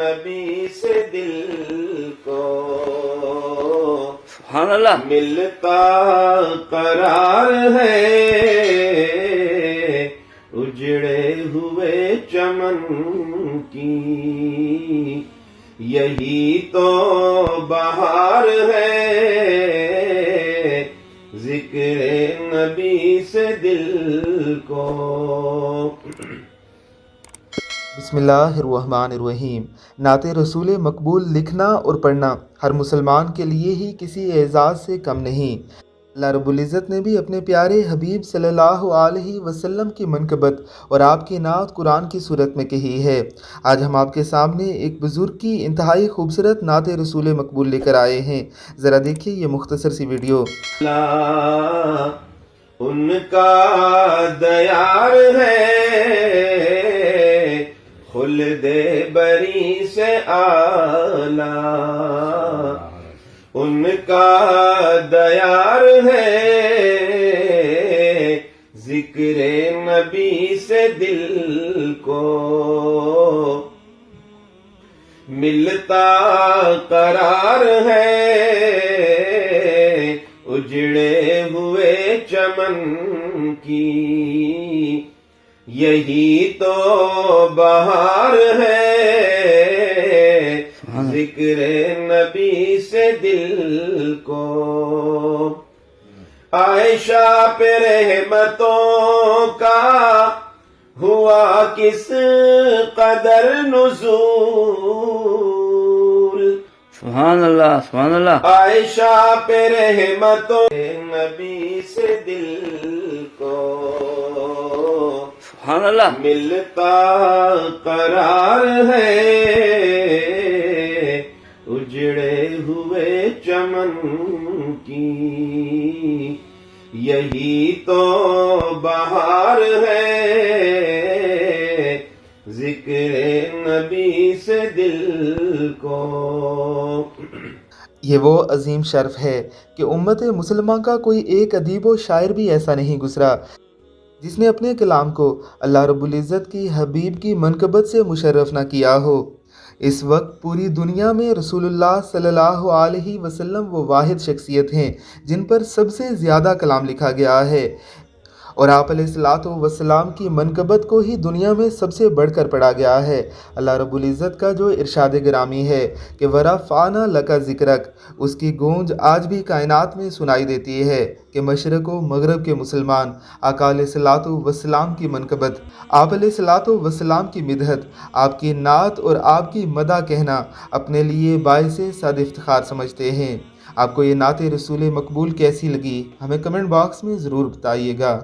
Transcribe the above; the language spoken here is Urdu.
نبی سے دل کو سبحان اللہ. ملتا قرار ہے، اجڑے ہوئے چمن کی یہی تو بہار ہے، ذکر نبی سے دل کو. بسم اللہ الرحمن الرحیم. نعت رسول مقبول لکھنا اور پڑھنا ہر مسلمان کے لیے ہی کسی اعزاز سے کم نہیں. اللہ رب العزت نے بھی اپنے پیارے حبیب صلی اللہ علیہ وسلم کی منقبت اور آپ کی نعت قرآن کی صورت میں کہی ہے. آج ہم آپ کے سامنے ایک بزرگ کی انتہائی خوبصورت نعت رسول مقبول لے کر آئے ہیں. ذرا دیکھیے یہ مختصر سی ویڈیو. ان کا دیار ہے، خلد بری سے اعلیٰ، ان کا دیار ہے، ذکر نبی سے دل کو ملتا قرار ہے، اجڑے ہوئے چمن کی یہی تو بہار ہے، ذکر نبی سے دل کو. عائشہ پہ رحمتوں کا ہوا کس قدر نزول، سبحان اللہ. سبحان اللہ. عائشہ پہ رحمتوں نبی سے دل کو سبحان اللہ. ملتا قرار ہے، اجڑے ہوئے چمن کی یہی تو بہار ہے، ذکر نبی سے دل کو. یہ وہ عظیم شرف ہے کہ امت مسلمہ کا کوئی ایک ادیب و شاعر بھی ایسا نہیں گزرا جس نے اپنے کلام کو اللہ رب العزت کی حبیب کی منقبت سے مشرف نہ کیا ہو. اس وقت پوری دنیا میں رسول اللہ صلی اللہ علیہ وسلم وہ واحد شخصیت ہیں جن پر سب سے زیادہ کلام لکھا گیا ہے، اور آپ علیہ الصلوۃ والسلام کی منقبت کو ہی دنیا میں سب سے بڑھ کر پڑھا گیا ہے. اللہ رب العزت کا جو ارشاد گرامی ہے کہ وَرَفَعْنَا لَكَ ذِكْرَكَ، اس کی گونج آج بھی کائنات میں سنائی دیتی ہے کہ مشرق و مغرب کے مسلمان آقا علیہ الصلوۃ والسلام کی منقبت، آپ علیہ الصلوۃ والسلام کی مدحت، آپ کی نعت اور آپ کی مدح کہنا اپنے لیے باعث صد افتخار سمجھتے ہیں. آپ کو یہ نعت رسول مقبول کیسی لگی ہمیں کمنٹ باکس میں ضرور بتائیے گا.